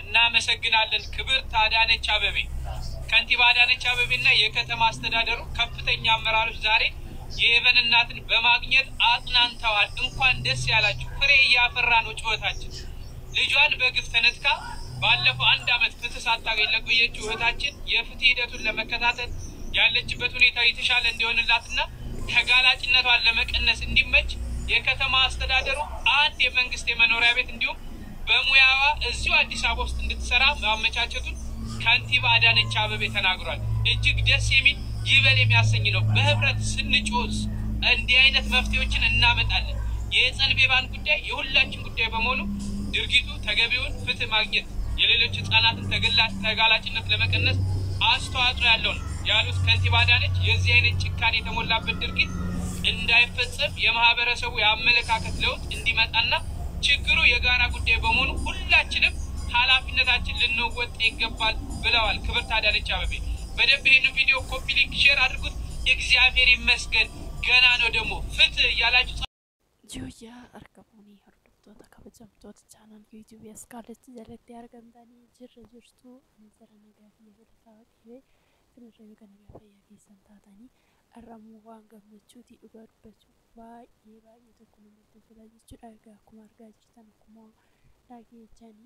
እናመሰግናለን ክብርት አዳነች አቤቤ ከንቲባ አዳነች አቤቤና የከተማ አስተዳደሩ ከፍተኛ አመራሮች ዛሬ የኤቨን እናትን በማግኘት አጽናንተዋል። እንኳን ደስ ያላችሁ ፍሬ ያፈራ ነው ጩኸታችን። ልጇን በግፍ ተነጥቃ ባለፈው አንድ አመት ፍትህ ሳታገኝ ለቆየችው እህታችን የፍትህ ሂደቱን ለመከታተል ያለችበት ሁኔታ የተሻለ እንዲሆንላትና ተጋላጭነቷን ለመቀነስ እንዲመች የከተማ አስተዳደሩ አንድ የመንግስት የመኖሪያ ቤት እንዲሁም በሙያዋ እዚሁ አዲስ አበባ ውስጥ እንድትሰራ ማመቻቸቱን ከንቲባ አዳነች አቤቤ ተናግሯል። እጅግ ደስ የሚል ይበል የሚያሰኝ ነው። በህብረት ስንጮህ እንዲህ አይነት መፍትሄዎችን እናመጣለን። የጸንቤባን ጉዳይ የሁላችን ጉዳይ በመሆኑ ድርጊቱ ተገቢውን ፍትህ ማግኘት የሌሎች ህፃናትን ተጋላጭነት ለመቀነስ አስተዋጽኦ ያለው ነው ያሉት ከንቲባ አዳነች የዚህ አይነት ጭካኔ የተሞላበት ድርጊት እንዳይፈጸም የማህበረሰቡ የአመለካከት ለውጥ እንዲመጣና ችግሩ የጋራ ጉዳይ በመሆኑ ሁላችንም ኃላፊነታችን ልንወጣ ይገባል ብለዋል ክብርት አዳነች አቤቤ። በደንብ ይሄን ቪዲዮ ኮፒ ሊንክ ሼር አድርጉት። እግዚአብሔር ይመስገን ገና ነው ደግሞ ፍትህ ያላችሁ ጆያ አርካቦኒ ሆርዶታ ከበጀምቶት ቻናል ዩቲዩብ ያስካለች ዘለት ያርገምዳኒ ጅርጅርቱ አንዘራ ነገር የበለታወቂ ትንሽው ከነገ ፈያቂ ሰንታታኒ አራሙ ዋንገመቹቲ ኡጋዱበት ባይ ተኩኑ ተፈላጅቹ ዳጋ ኩማርጋ ጅተን ኩማ ዳጊ ጃኒ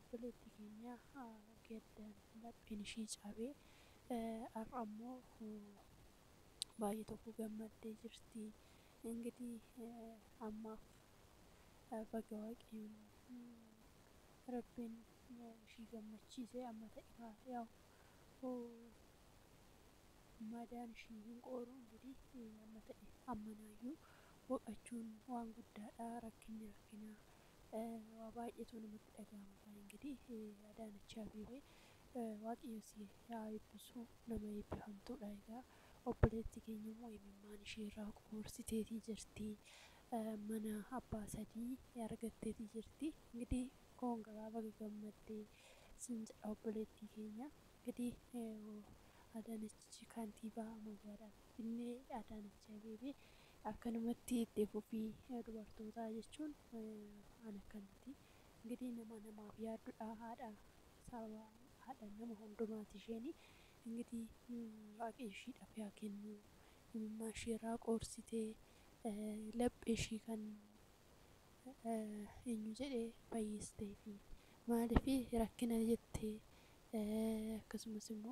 ፖለቲከኛ ገደን ለፔንሺ ጫቤ አራሙ ባይ ተኩ ገመደ ጅርቲ እንግዲህ አማ በጋዋቂ ረብን ሺ ገመቺ ዘ አማታ ያው ማዳን ሺን ቆሩ እንግዲህ አማታ አመናዩ ወቀቹን ዋን ጉዳዳ ረክኛ ዋባየቱን መጥደጋምታ እንግዲህ አዳነች አቤቤ ዋቂዩሲ ያይብሱ ነመይ ቢሆንቱ ዳይጋ ኦፕሬቲንግ ወይ ማን ሺራ ኮርሲቴቲ ጅርቲ መና አባሰዲ ያርገቴቲ ጅርቲ እንግዲህ ኮንጋ በገመደ ስንት ኦፕሬቲንግ እንግዲህ አዳነች ካንቲባ መጋራ እኔ አዳነች አቤቤ አከነመቲ ዴፎፊ ዱባርቶታ ጀቹን አነከንቲ እንግዲህ ነማነማ ያዱ አሃዳ ሳባ አዳ ነማ ሁንዱማቲ ሸኒ እንግዲህ ዋቂሺ ዳፊያ ከኑ ማሽራ ቆርሲቴ ለብሺ ከን እንጀዴ ባይስቴፊ ማለፊ ረክነ ጀቴ ከስሙስሙ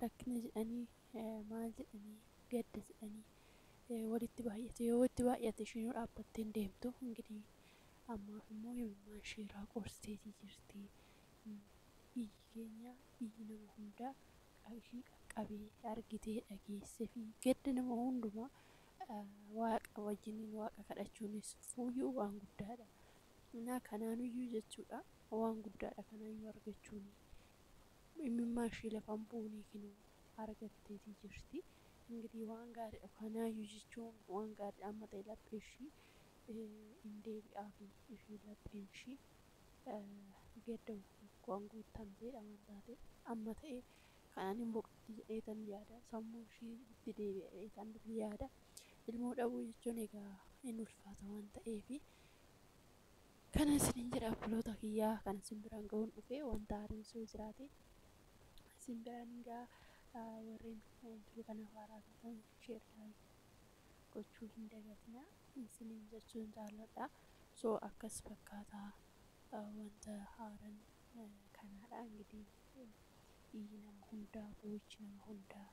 ረክነ ጀኒ ማልጀኒ ገደስ አኒ ወዲት ባየተ ሽኑ አባቴን ደምቶ እንግዲህ አማፍሞ የማሽራ ቆርሲቴ ጅርቲ ይገኛ ይነው ሁንዳ ቃሺ ቀቀቤ አርጊቴ አጌሰፊ ገድነው ሁንዱማ ዋቃ ወጅኒን ዋቃ ከዳቹንስ ፉዩ ዋን ጉዳዳ እና ከናኑዩ ጀቹዳ ዋን ጉዳዳ ከናዩ አርገቹኒ የሚማሽ ለፋምቦኒ ኪኑ አርገቴቲ ጅርቲ እንግዲህ ዋን ጋር ከናዩ ጀቹ ዋን ጋር አመጣ ለፔሺ እንዴ አቢ እሺ ለፔንሺ gedda waan guutamteedha waan taate amma ta'e kanaan hin boqotti jedheetan yaada sammuu ishii itti deebi'eetan yaada ilmoo dhabuu jechuun egaa hin ulfaata waan ta'eefi kana isiniin jedha obboloota kiyyaa kana simbiraan ga'uun dhufee wanta haarinsuu jiraate simbiraan egaa warreen jiru kana faaraa ta'an sheertaan gochuu hin dagatinaa isiniin jechuun jaalladha soo akkas fakkaataa wanta haaran kanaadha እንግዲህ iyyi nama hundaa boo'ichi nama hundaa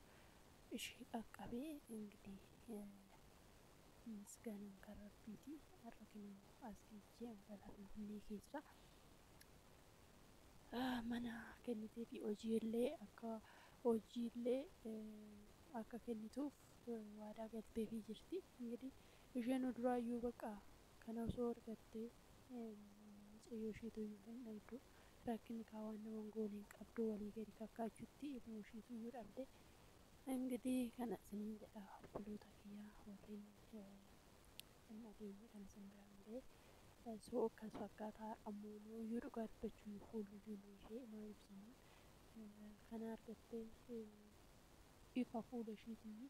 ishee qaqqabee እንግዲህ misgaanaan kan rabbiiti arginu as geejjee magaalaa Finfinnee keessa mana kennitee fi hojiillee akka kennituuf waadaa galteefii jirti እንግዲህ isheen duraayyuu bakka kana osoo argattee mucayyoo isheetu hin dhabdu rakkinni kaawwan nama gooliin qabdu walii gadi fakkaachuutti ilmoo isheetu iyyuu dhabde እንግዲህ kana isiniin jedha obboloota kiyyaa warreen hin dhageenye kana simbiraan ga'e soo akkas fakkaataa ammoo iyyuu dhugaa dubbachuu fuulli ishee maal ibsanii kana argattee ifa fuula isheetii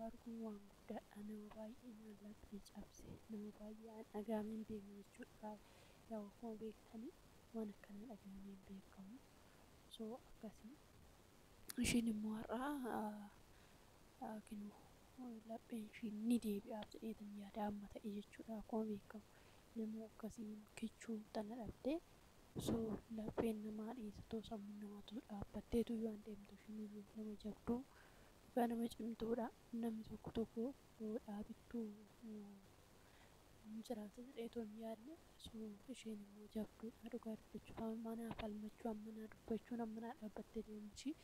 arguun waan guddaadha nama baay'ee maallaqni cabse nama baay'ee dhagaameen beeknu jechuudha yaa akkuma beektanii waan akkana dhagaameen beekamu soo akkasii isheen immoo har'aa kinu lapheen ishii ni deebi'aaf jedheetan yaada amma ta'e jechuudha akkuma beekamu ilmoo akkasiin kichuu tana dhabdee soo lapheen namaa dhiisatoo sammuu namaatu dhaabbatteetu yoo an deemtu isheen nama jabduu dhugaa nama cimtuudha namni tokko dhaabittuu jiraata jedheetoon yaadne soo isheen immoo jabduudha dhugaa dubbachuu manaa falmachuu ammanaa dubbachuun ammanaa dhaabbattee deemchi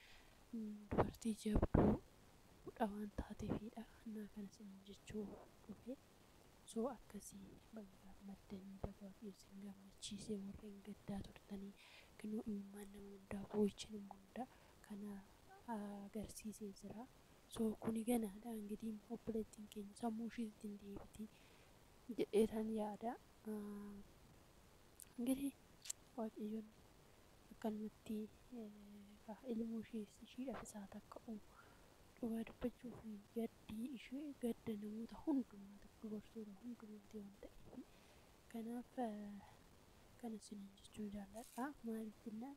dubartii jabduudha waan taateefidha naa kana isin jechuu dhufe soo akkasii baga maddanii baga isin gammachiisee warreen gaddaa turtanii kinuu imimmaan nama hundaa boo'ichi nama hundaa kana agarsiisee jira soo kuni ganaadha እንግዲህ obboleettiin keenya sammuu isheetiin deebiti jedheetan yaada እንግዲህ waaqayyoon akkanumatti ilmoo isheedhaaf isaa takka'u dhugaa dubbachuu fi gaddii ishee gadda namoota hundumaati dubartoota hundumaati waan ta'eef kanaaf kana isiniin jechuun jaalladha maaliif jennaan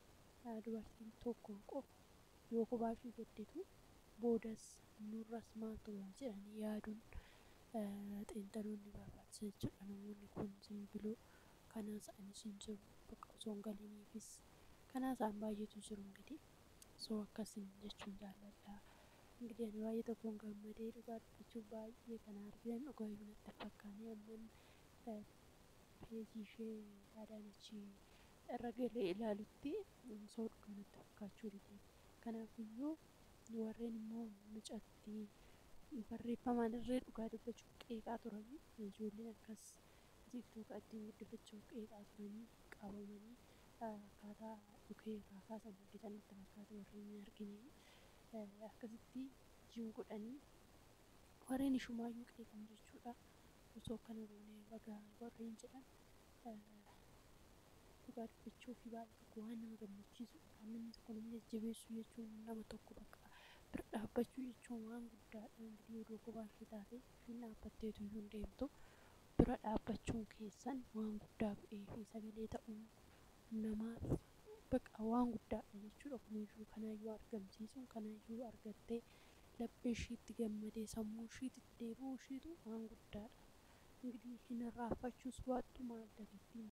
dubartiin tokko qofa yoo kophaa ishee gadditu boodas nurras maaltu jedhanii yaaduun xiinxaloonni barbaachisa jechuudha namoonni kun simbiluu kanaa sa'anis hin jiru bakka osoo hin galiniifis kanaa sa'an baay'eetu jiru እንግዲህ soo akkasin jechuun jaalladha እንግዲህ ani baay'ee tokkoon gammadee dhugaa dubbachuu baay'ee kana argan dhugaayyuu natti fakkaanii amman peejii ishee Adaanachii irra galee ilaalutti soo dhugaa natti fakkaachuu dide kanaafiyyuu warreen immoo mucattii barreeffamaan irree dhugaa dubbachuu qeeqaa turanii ijoolleen akkas tiktook ittiin guddifachuu qeeqaa turanii qabamanii akkaataa dhukee kaasan hojjetanitti fakkaatu warreen hin argine akkasitti jiru godhanii warreen ishumaayyuu qeeqan jechuudha osoo kana goonee baga warreen jedhan dhugaa dubbachuu fi baay'ee tokko waan nama gammachiisu namni tokko nama jajjabeessu jechuun nama tokko bakka bira dhaabbachuu jechuun waan guddaadha እንግዲህ odoo kophaa ishee taate isheen dhaabbatteetu iyyuu hin deemtu bira dhaabbachuun keessan waan guddaa bu'ee fi sagalee ta'uun namaaf bakka waan guddaadha jechuudha kunuunshuu kanaayyuu argamsiisuun kanaayyuu argattee laphee isheetti gammadee sammuu isheetti deebi'uu isheetu waan guddaadha እንግዲህ hin irraanfachuus waattu maal dagattiin